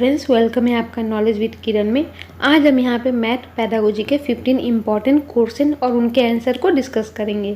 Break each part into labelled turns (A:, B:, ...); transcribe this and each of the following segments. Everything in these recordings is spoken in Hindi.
A: फ्रेंड्स, वेलकम है आपका नॉलेज विद किरण में। आज हम यहाँ पे मैथ पैडागोजी के 15 इम्पॉर्टेंट क्वेश्चन और उनके आंसर को डिस्कस करेंगे।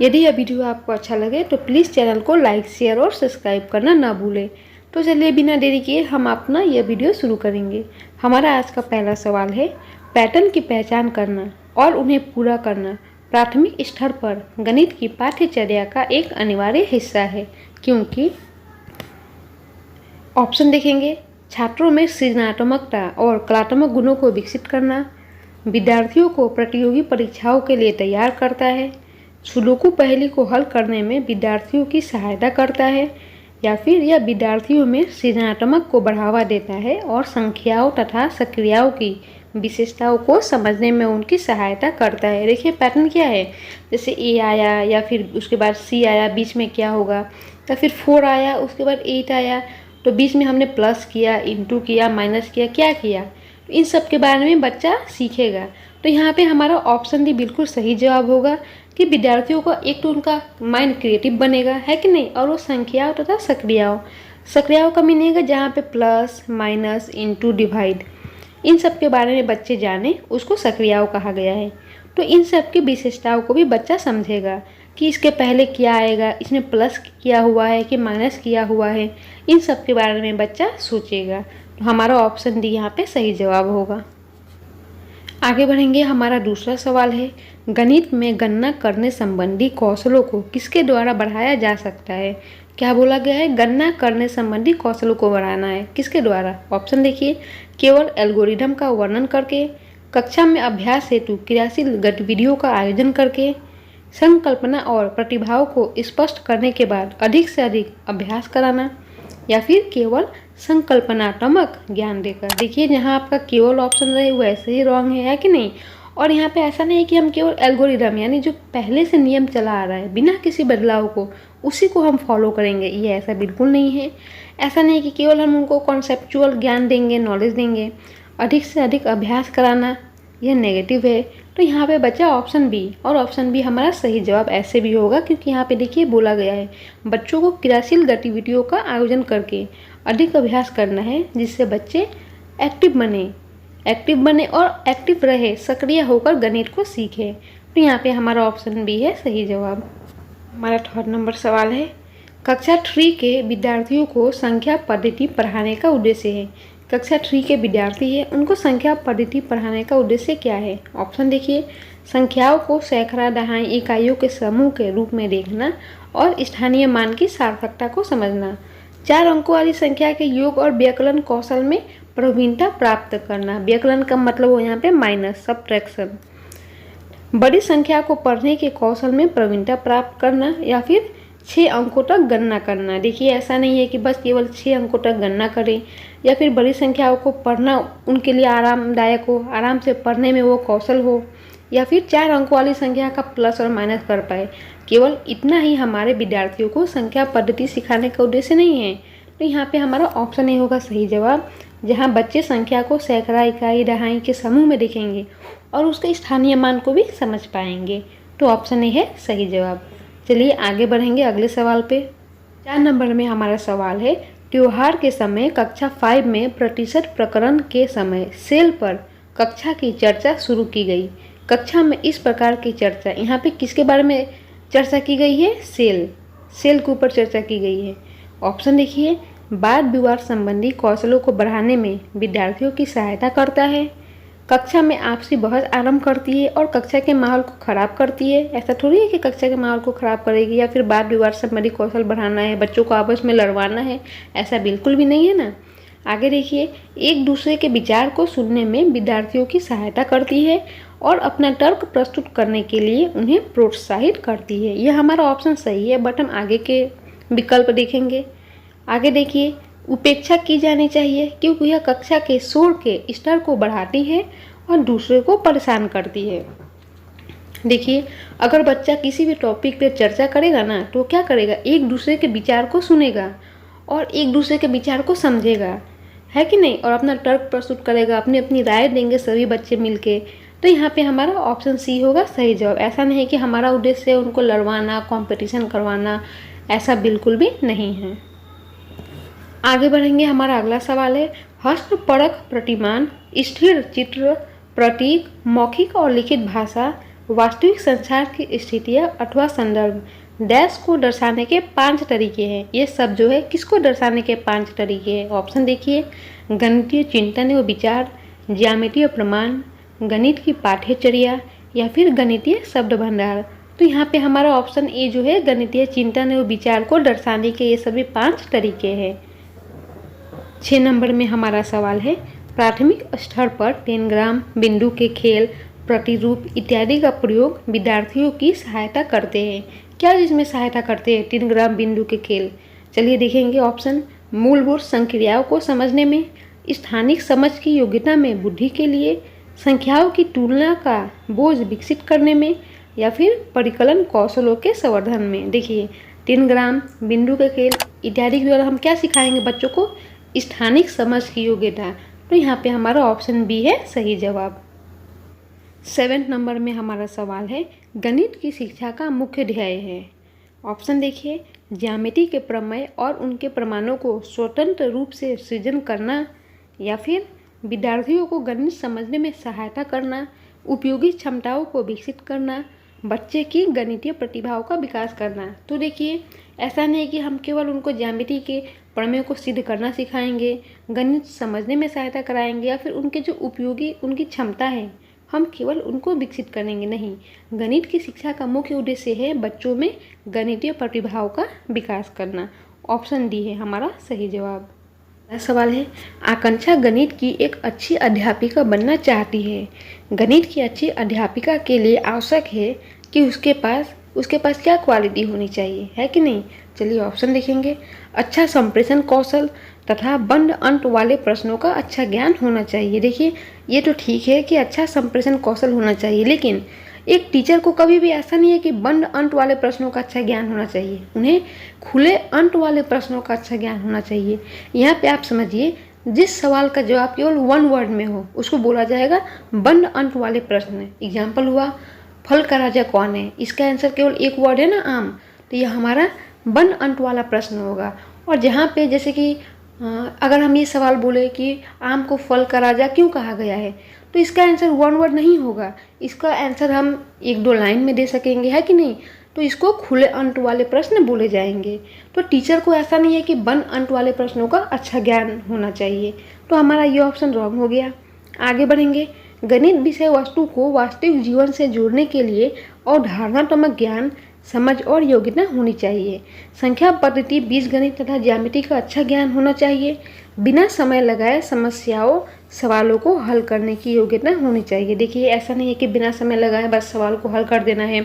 A: यदि यह वीडियो आपको अच्छा लगे तो प्लीज़ चैनल को लाइक, शेयर और सब्सक्राइब करना ना भूलें। तो चलिए बिना देरी किए हम अपना यह वीडियो शुरू करेंगे। हमारा आज का पहला सवाल है, पैटर्न की पहचान करना और उन्हें पूरा करना प्राथमिक स्तर पर गणित की पाठ्यचर्या का एक अनिवार्य हिस्सा है, क्योंकि ऑप्शन देखेंगे। छात्रों में सृजनात्मकता और कलात्मक गुणों को विकसित करना, विद्यार्थियों को प्रतियोगी परीक्षाओं के लिए तैयार करता है, सुडोकू पहेली को हल करने में विद्यार्थियों की सहायता करता है, या फिर यह विद्यार्थियों में सृजनात्मक को बढ़ावा देता है और संख्याओं तथा सक्रियाओं की विशेषताओं को समझने में उनकी सहायता करता है। देखिए पैटर्न क्या है, जैसे ए आया या फिर उसके बाद सी आया, बीच में क्या होगा, या फिर 4 आया उसके बाद 8 आया तो बीच में हमने प्लस किया, इंटू किया, माइनस किया, क्या किया, तो इन सब के बारे में बच्चा सीखेगा। तो यहाँ पे हमारा ऑप्शन डी बिल्कुल सही जवाब होगा कि विद्यार्थियों को एक तो उनका माइंड क्रिएटिव बनेगा, है कि नहीं, और वो संख्याओं तथा सक्रियाओं का मीनिंग है जहाँ पे प्लस, माइनस, इंटू, डिवाइड, इन सब के बारे में बच्चे जाने, उसको सक्रियाओं कहा गया है। तो इन सब की विशेषताओं को भी बच्चा समझेगा कि इसके पहले क्या आएगा, इसमें प्लस किया हुआ है कि माइनस किया हुआ है, इन सब के बारे में बच्चा सोचेगा। तो हमारा ऑप्शन डी यहाँ पे सही जवाब होगा। आगे बढ़ेंगे। हमारा दूसरा सवाल है, गणित में गणना करने संबंधी कौशलों को किसके द्वारा बढ़ाया जा सकता है। क्या बोला गया है, गणना करने संबंधी कौशलों को बढ़ाना है, किसके द्वारा। ऑप्शन देखिए, केवल एल्गोरिदम का वर्णन करके, कक्षा में अभ्यास हेतु क्रियाशील गतिविधियों का आयोजन करके, संकल्पना और प्रतिभाओं को स्पष्ट करने के बाद अधिक से अधिक अभ्यास कराना, या फिर केवल संकल्पनात्मक ज्ञान देकर। देखिए जहाँ आपका केवल ऑप्शन रहे वैसे ही रॉन्ग है कि नहीं। और यहाँ पे ऐसा नहीं है कि हम केवल एल्गोरिदम यानी जो पहले से नियम चला आ रहा है बिना किसी बदलाव को उसी को हम फॉलो करेंगे, ये ऐसा बिल्कुल नहीं है। ऐसा नहीं कि केवल हम उनको कॉन्सेप्चुअल ज्ञान देंगे, नॉलेज देंगे। अधिक से अधिक अभ्यास कराना, यह नेगेटिव है। तो यहाँ पे बचा ऑप्शन बी, और ऑप्शन बी हमारा सही जवाब ऐसे भी होगा क्योंकि यहाँ पे देखिए बोला गया है बच्चों को क्रियाशील गतिविधियों का आयोजन करके अधिक अभ्यास करना है, जिससे बच्चे एक्टिव बने और एक्टिव रहे, सक्रिय होकर गणित को सीखें। तो यहाँ पे हमारा ऑप्शन बी है सही जवाब। हमारा थर्ड नंबर सवाल है, कक्षा 3 के विद्यार्थियों को संख्या पद्धति पढ़ाने का उद्देश्य है। कक्षा 3 के विद्यार्थी है, उनको संख्या पद्धति पढ़ाने का उद्देश्य क्या है। ऑप्शन देखिए, संख्याओं को सैकड़ा, दहाई, इकाइयों के समूह के रूप में देखना और स्थानीय मान की सार्थकता को समझना, 4 अंकों वाली संख्या के योग और व्यकलन कौशल में प्रवीणता प्राप्त करना। व्यकलन का मतलब हो यहाँ पे माइनस, सब्ट्रैक्शन। बड़ी संख्या को पढ़ने के कौशल में प्रवीणता प्राप्त करना, या फिर 6 अंकों तक गणना करना। देखिए ऐसा नहीं है कि बस केवल 6 अंकों तक गणना करें, या फिर बड़ी संख्याओं को पढ़ना उनके लिए आरामदायक हो, आराम से पढ़ने में वो कौशल हो, या फिर 4 अंकों वाली संख्या का प्लस और माइनस कर पाए। केवल इतना ही हमारे विद्यार्थियों को संख्या पद्धति सिखाने का उद्देश्य नहीं है। तो यहाँ पे हमारा ऑप्शन ए होगा सही जवाब, जहाँ बच्चे संख्या को सैकड़ा, इकाई, दहाई के समूह में देखेंगे और उसके स्थानीय मान को भी समझ पाएंगे। तो ऑप्शन ए है सही जवाब। चलिए आगे बढ़ेंगे अगले सवाल पे। 4 नंबर में हमारा सवाल है, त्योहार के समय कक्षा 5 में प्रतिशत प्रकरण के समय सेल पर कक्षा की चर्चा शुरू की गई। कक्षा में इस प्रकार की चर्चा, यहाँ पे किसके बारे में चर्चा की गई है, सेल के ऊपर चर्चा की गई है। ऑप्शन देखिए, वाद विवाद संबंधी कौशलों को बढ़ाने में विद्यार्थियों की सहायता करता है, कक्षा में आपसी बहस आरंभ करती है और कक्षा के माहौल को खराब करती है। ऐसा थोड़ी है कि कक्षा के माहौल को खराब करेगी, या फिर वाद विवाद संबंधी कौशल बढ़ाना है, बच्चों को आपस में लड़वाना है, ऐसा बिल्कुल भी नहीं है ना। आगे देखिए, एक दूसरे के विचार को सुनने में विद्यार्थियों की सहायता करती है और अपना तर्क प्रस्तुत करने के लिए उन्हें प्रोत्साहित करती है। यह हमारा ऑप्शन सही है, बट हम आगे के विकल्प देखेंगे। आगे देखिए, उपेक्षा की जानी चाहिए क्योंकि यह कक्षा के शोर के स्तर को बढ़ाती है और दूसरे को परेशान करती है। देखिए अगर बच्चा किसी भी टॉपिक पे चर्चा करेगा ना, तो क्या करेगा, एक दूसरे के विचार को सुनेगा और एक दूसरे के विचार को समझेगा, है कि नहीं, और अपना तर्क प्रस्तुत करेगा, अपनी अपनी राय देंगे सभी बच्चे मिलके। तो यहाँ पे हमारा ऑप्शन सी होगा सही जवाब। ऐसा नहीं है कि हमारा उद्देश्य है उनको लड़वाना, कंपटीशन करवाना, ऐसा बिल्कुल भी नहीं है। आगे बढ़ेंगे। हमारा अगला सवाल है, हस्तपरक प्रतिमान, स्थिर चित्र, प्रतीक, मौखिक और लिखित भाषा, वास्तविक संसार की स्थितियाँ अथवा संदर्भ। डैश को दर्शाने के 5 तरीके हैं। ये सब जो है किसको दर्शाने के 5 तरीके हैं? ऑप्शन देखिए, गणितीय चिंतन व विचार, ज्यामितीय प्रमाण, गणित की पाठ्यचर्या या फिर गणितीय शब्द भंडार। तो यहाँ पे हमारा ऑप्शन ए जो है गणितीय चिंतन व विचार को दर्शाने के ये सभी 5 तरीके हैं। 6 नंबर में हमारा सवाल है, प्राथमिक स्तर पर टेनग्राम, बिंदु के खेल, प्रतिरूप इत्यादि का प्रयोग विद्यार्थियों की सहायता करते हैं। क्या इसमें सहायता करते हैं? 3 ग्राम, बिंदु के खेल। चलिए देखेंगे ऑप्शन। मूलभूत संक्रियाओं को समझने में, स्थानिक समझ की योग्यता में वृद्धि के लिए, संख्याओं की तुलना का बोझ विकसित करने में या फिर परिकलन कौशलों के संवर्धन में। देखिए 3 ग्राम, बिंदु के खेल इत्यादि के द्वारा हम क्या सिखाएंगे बच्चों को? स्थानिक समझ की योग्यता। तो यहाँ पे हमारा ऑप्शन बी है सही जवाब। 7 नंबर में हमारा सवाल है, गणित की शिक्षा का मुख्य ध्येय है। ऑप्शन देखिए, ज्यामिति के प्रमेय और उनके प्रमाणों को स्वतंत्र रूप से सृजन करना या फिर विद्यार्थियों को गणित समझने में सहायता करना, उपयोगी क्षमताओं को विकसित करना, बच्चे की गणितीय प्रतिभाओं का विकास करना। तो देखिए ऐसा नहीं है कि हम केवल उनको ज्यामिति के प्रमेय को सिद्ध करना सिखाएंगे, गणित समझने में सहायता कराएंगे या फिर उनके जो उपयोगी उनकी क्षमता है हम केवल उनको विकसित करेंगे, नहीं। गणित की शिक्षा का मुख्य उद्देश्य है बच्चों में गणितीय प्रतिभाओं का विकास करना। ऑप्शन डी है हमारा सही जवाब। अगला सवाल है, आकांक्षा गणित की एक अच्छी अध्यापिका बनना चाहती है। गणित की अच्छी अध्यापिका के लिए आवश्यक है कि उसके पास क्या क्वालिटी होनी चाहिए, है कि नहीं? चलिए ऑप्शन देखेंगे। अच्छा संप्रेषण कौशल तथा बंद अंत वाले प्रश्नों का अच्छा ज्ञान होना चाहिए। देखिए ये तो ठीक है कि अच्छा संप्रेषण कौशल होना चाहिए, लेकिन एक टीचर को कभी भी ऐसा नहीं है कि बंद अंत वाले प्रश्नों का अच्छा ज्ञान होना चाहिए, उन्हें खुले अंत वाले प्रश्नों का अच्छा ज्ञान होना चाहिए। यहाँ पे आप समझिए, जिस सवाल का जवाब केवल 1 वर्ड में हो उसको बोला जाएगा बंद अंत वाले प्रश्न। एग्जाम्पल हुआ, फल का राजा कौन है? इसका आंसर केवल 1 वर्ड है ना, आम। तो यह हमारा बंद अंत वाला प्रश्न होगा। और जहाँ पे जैसे कि अगर हम ये सवाल बोले कि आम को फल का राजा क्यों कहा गया है, तो इसका आंसर 1 वर्ड नहीं होगा, इसका आंसर हम 1-2 लाइन में दे सकेंगे, है कि नहीं? तो इसको खुले अंत वाले प्रश्न बोले जाएंगे। तो टीचर को ऐसा नहीं है कि बंद अंत वाले प्रश्नों का अच्छा ज्ञान होना चाहिए। तो हमारा ये ऑप्शन रॉन्ग हो गया। आगे बढ़ेंगे। गणित विषय वस्तु को वास्तविक जीवन से जोड़ने के लिए अवधारणात्मक ज्ञान, समझ और योग्यता होनी चाहिए। संख्या पद्धति, बीजगणित तथा ज्यामिति का अच्छा ज्ञान होना चाहिए। बिना समय लगाए सवालों को हल करने की योग्यता होनी चाहिए। देखिए ऐसा नहीं है कि बिना समय लगाए बस सवाल को हल कर देना है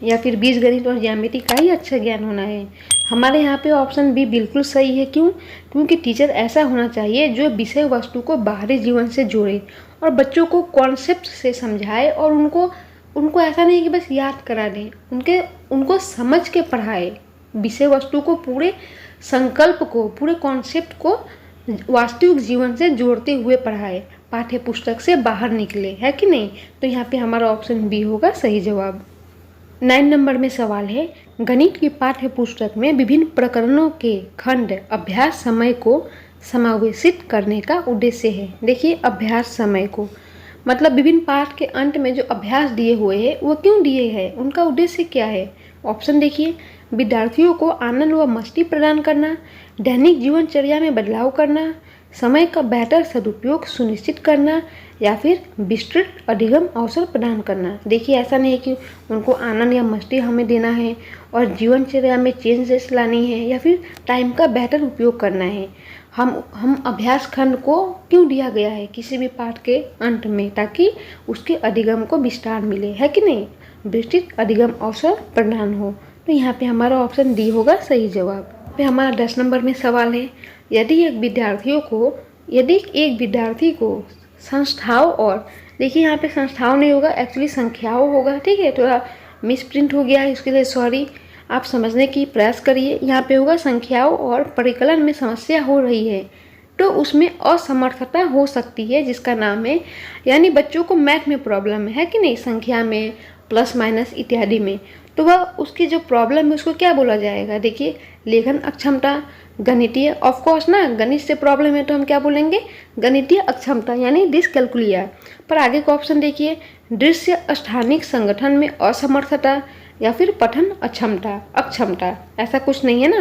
A: या फिर बीजगणित और ज्यामिति का ही अच्छा ज्ञान होना है। हमारे यहाँ पे ऑप्शन बी बिल्कुल सही है। क्यों? क्योंकि टीचर ऐसा होना चाहिए जो विषय वस्तु को बाहरी जीवन से जोड़े और बच्चों को कॉन्सेप्ट से समझाए और उनको ऐसा नहीं कि बस याद करा दें, उनको समझ के पढ़ाए। विषय वस्तु को, पूरे संकल्प को, पूरे कॉन्सेप्ट को वास्तविक जीवन से जोड़ते हुए पढ़ाए, पाठ्य पुस्तक से बाहर निकले, है कि नहीं? तो यहाँ पे हमारा ऑप्शन बी होगा सही जवाब। 9 नंबर में सवाल है, गणित की पाठ्य पुस्तक में विभिन्न प्रकरणों के खंड अभ्यास समय को समावेशित करने का उद्देश्य है। देखिए अभ्यास समय को मतलब विभिन्न पाठ के अंत में जो अभ्यास दिए हुए हैं वो क्यों दिए हैं, उनका उद्देश्य क्या है? ऑप्शन देखिए, विद्यार्थियों को आनंद व मस्ती प्रदान करना, दैनिक जीवनचर्या में बदलाव करना, समय का बेहतर सदुपयोग सुनिश्चित करना या फिर विस्तृत अधिगम अवसर प्रदान करना। देखिए ऐसा नहीं है कि उनको आनंद या मस्ती हमें देना है और जीवनचर्या में चेंजेस लानी है या फिर टाइम का बेहतर उपयोग करना है। हम अभ्यास खंड को क्यों दिया गया है किसी भी पाठ के अंत में, ताकि उसके अधिगम को विस्तार मिले, है कि नहीं? विस्तृत अधिगम अवसर प्रदान हो। तो यहाँ पे हमारा ऑप्शन डी होगा सही जवाब। पे हमारा 10 नंबर में सवाल है, यदि एक विद्यार्थी को संस्थाओं और, देखिए यहाँ पे संस्थाओं नहीं होगा, एक्चुअली संख्याओं होगा, ठीक है? थोड़ा मिसप्रिंट हो गया है, इसके लिए सॉरी। आप समझने की प्रयास करिए। यहाँ पे होगा संख्याओं और परिकलन में समस्या हो रही है तो उसमें असमर्थता हो सकती है, जिसका नाम है, यानी बच्चों को मैथ में प्रॉब्लम है कि नहीं, संख्या में, प्लस माइनस इत्यादि में। तो वह उसकी जो प्रॉब्लम है उसको क्या बोला जाएगा? देखिए, लेखन अक्षमता, गणितीय, ऑफ कोर्स ना, गणित से प्रॉब्लम है तो हम क्या बोलेंगे? गणितीय अक्षमता यानी डिसकैलकुलिया। पर आगे का ऑप्शन देखिए, दृश्य स्थानिक संगठन में असमर्थता या फिर पठन अक्षमता, ऐसा कुछ नहीं है ना,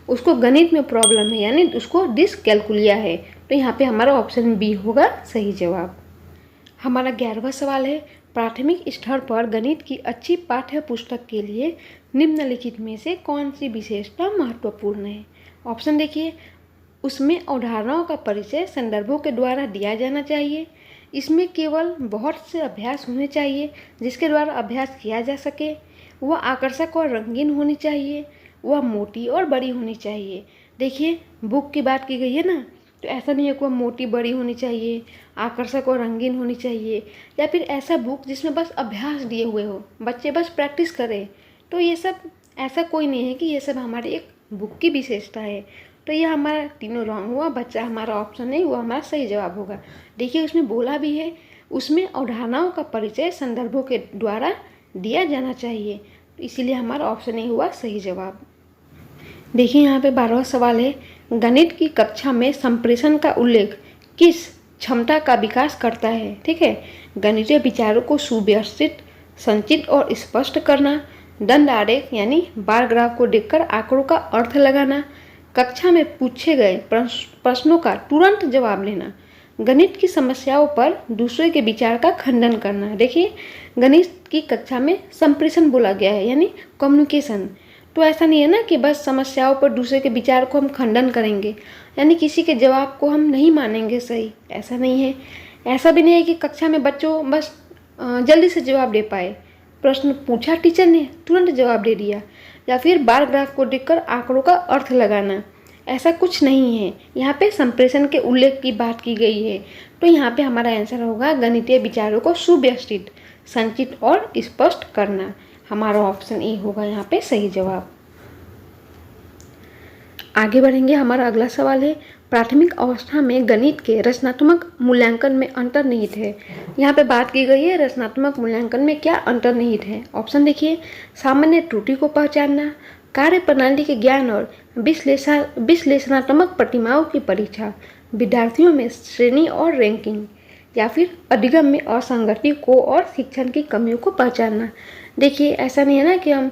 A: उसको गणित में प्रॉब्लम है यानी उसको डिसकैलकुलिया है। तो यहाँ पे हमारा ऑप्शन बी होगा सही जवाब। हमारा 11वां सवाल है, प्राथमिक स्तर पर गणित की अच्छी पाठ्य पुस्तक के लिए निम्नलिखित में से कौन सी विशेषता महत्वपूर्ण है? ऑप्शन देखिए, उसमें अवधारणाओं का परिचय संदर्भों के द्वारा दिया जाना चाहिए, इसमें केवल बहुत से अभ्यास होने चाहिए जिसके द्वारा अभ्यास किया जा सके, वह आकर्षक और रंगीन होनी चाहिए, वह मोटी और बड़ी होनी चाहिए। देखिए, बुक की बात की गई है ना, तो ऐसा नहीं है कि वह मोटी बड़ी होनी चाहिए, आकर्षक और रंगीन होनी चाहिए, या फिर ऐसा बुक जिसमें बस अभ्यास दिए हुए हो, बच्चे बस प्रैक्टिस करें। तो ये सब ऐसा कोई नहीं है कि ये सब हमारी एक बुक की विशेषता है। तो ये हमारा तीनों रॉन्ग हुआ, बच्चा हमारा ऑप्शन नहीं हुआ, हमारा सही जवाब होगा। देखिए, उसमें बोला भी है, उसमें अवधारणाओं का परिचय संदर्भों के द्वारा दिया जाना चाहिए, तो इसीलिए हमारा ऑप्शन नहीं हुआ सही जवाब। देखिए, यहाँ पे 12वां सवाल है, गणित की कक्षा में संप्रेषण का उल्लेख किस क्षमता का विकास करता है? ठीक है, गणितीय विचारों को सुव्यवस्थित, संचित और स्पष्ट करना, दंड आरेख यानी बार ग्राफ को देखकर आंकड़ों का अर्थ लगाना, कक्षा में पूछे गए प्रश्नों का तुरंत जवाब लेना, गणित की समस्याओं पर दूसरे के विचार का खंडन करना। देखिए, गणित की कक्षा में संप्रेषण बोला गया है यानी कम्युनिकेशन। तो ऐसा नहीं है ना कि बस समस्याओं पर दूसरे के विचार को हम खंडन करेंगे, यानी किसी के जवाब को हम नहीं मानेंगे सही, ऐसा नहीं है। ऐसा भी नहीं है कि कक्षा में बच्चों बस जल्दी से जवाब दे पाए, प्रश्न पूछा टीचर ने तुरंत जवाब दे दिया, या फिर बार ग्राफ को देखकर आंकड़ों का अर्थ लगाना, ऐसा कुछ नहीं है। यहाँ पे संप्रेषण के उल्लेख की बात की गई है। तो यहाँ पे हमारा आंसर होगा गणितीय विचारों को सुव्यवस्थित, संचित और स्पष्ट करना। हमारा ऑप्शन ए होगा यहाँ पे सही जवाब। आगे बढ़ेंगे, हमारा अगला सवाल है, प्राथमिक अवस्था में गणित के रचनात्मक मूल्यांकन में अंतर्निहित है। यहाँ पे बात की गई है रचनात्मक मूल्यांकन में क्या अंतर्निहित है। ऑप्शन देखिए, सामान्य त्रुटि को पहचानना, कार्य प्रणाली के ज्ञान और विश्लेषणात्मक प्रतिमाओं की परीक्षा, विद्यार्थियों में श्रेणी और रैंकिंग, या फिर अधिगम में असंगति को और शिक्षण की कमियों को पहचानना। देखिए, ऐसा नहीं है ना कि हम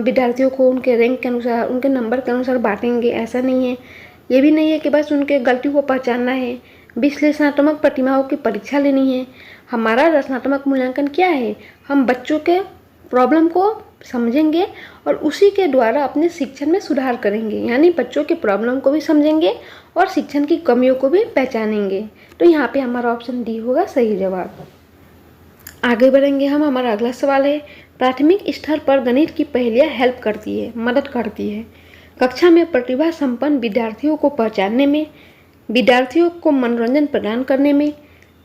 A: विद्यार्थियों को उनके रैंक के अनुसार, उनके नंबर के अनुसार बांटेंगे, ऐसा नहीं है। ये भी नहीं है कि बस उनके गलती को पहचानना है, विश्लेषणात्मक प्रतिमाओं की परीक्षा लेनी है। हमारा रचनात्मक मूल्यांकन क्या है? हम बच्चों के प्रॉब्लम को समझेंगे और उसी के द्वारा अपने शिक्षण में सुधार करेंगे, यानी बच्चों के प्रॉब्लम को भी समझेंगे और शिक्षण की कमियों को भी पहचानेंगे। तो यहाँ पे हमारा ऑप्शन डी होगा सही जवाब। आगे बढ़ेंगे हम, हमारा अगला सवाल है, प्राथमिक स्तर पर गणित की पहेलियाँ हेल्प करती है, मदद करती है कक्षा में प्रतिभा संपन्न विद्यार्थियों को पहचानने में, विद्यार्थियों को मनोरंजन प्रदान करने में,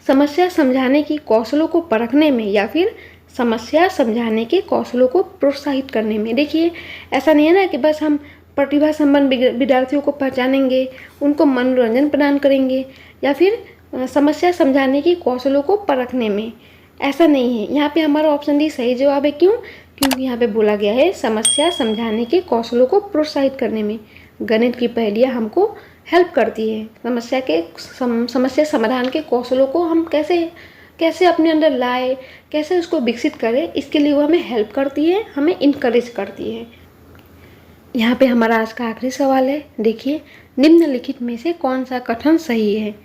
A: समस्या समझाने की कौशलों को परखने में, या फिर समस्या समझाने के कौशलों को प्रोत्साहित करने में। देखिए, ऐसा नहीं है ना कि बस हम प्रतिभा संपन्न विद्यार्थियों को पहचानेंगे, उनको मनोरंजन प्रदान करेंगे, या फिर समस्या समझाने की कौशलों को परखने में, ऐसा नहीं है। यहाँ पे हमारा ऑप्शन डी सही जवाब है। क्यों? क्योंकि यहाँ पे बोला गया है समस्या समझाने के कौशलों को प्रोत्साहित करने में। गणित की पहेलियाँ हमको हेल्प करती है, समस्या समाधान के कौशलों को हम कैसे अपने अंदर लाए, कैसे उसको विकसित करें, इसके लिए वो हमें हेल्प करती है, हमें इनकरेज करती है। यहाँ पे हमारा आज का आखिरी सवाल है। देखिए, निम्नलिखित में से कौन सा कथन सही है?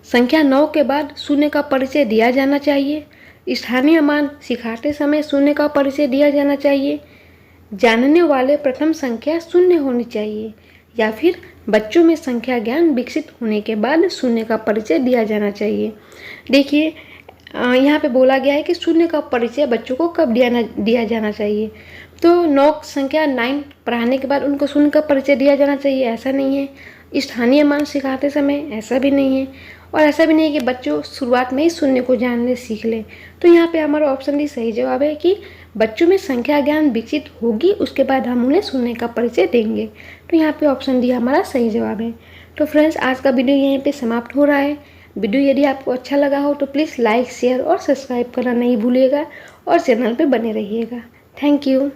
A: संख्या 9 के बाद शून्य का परिचय दिया जाना चाहिए, स्थानीय मान सिखाते समय शून्य का परिचय दिया जाना चाहिए, जानने वाले प्रथम संख्या शून्य होनी चाहिए, या फिर बच्चों में संख्या ज्ञान विकसित होने के बाद शून्य का परिचय दिया जाना चाहिए। देखिए, यहाँ पे बोला गया है कि शून्य का परिचय बच्चों को कब दिया जाना चाहिए। तो 9 संख्या 9 पढ़ाने के बाद उनको शून्य का परिचय दिया जाना चाहिए, ऐसा नहीं है। स्थानीय मान सिखाते समय ऐसा भी नहीं है, और ऐसा भी नहीं है कि बच्चों शुरुआत में ही शून्य को जानने सीख लें। तो यहाँ पे हमारा ऑप्शन डी सही जवाब है कि बच्चों में संख्या ज्ञान विकसित होगी, उसके बाद हम उन्हें शून्य का परिचय देंगे। तो यहाँ पे ऑप्शन डी हमारा सही जवाब है। तो फ्रेंड्स, आज का वीडियो यहीं पे समाप्त हो रहा है। वीडियो यदि आपको अच्छा लगा हो तो प्लीज़ लाइक, शेयर और सब्सक्राइब करना नहीं भूलिएगा, और चैनल पे बने रहिएगा। Thank you.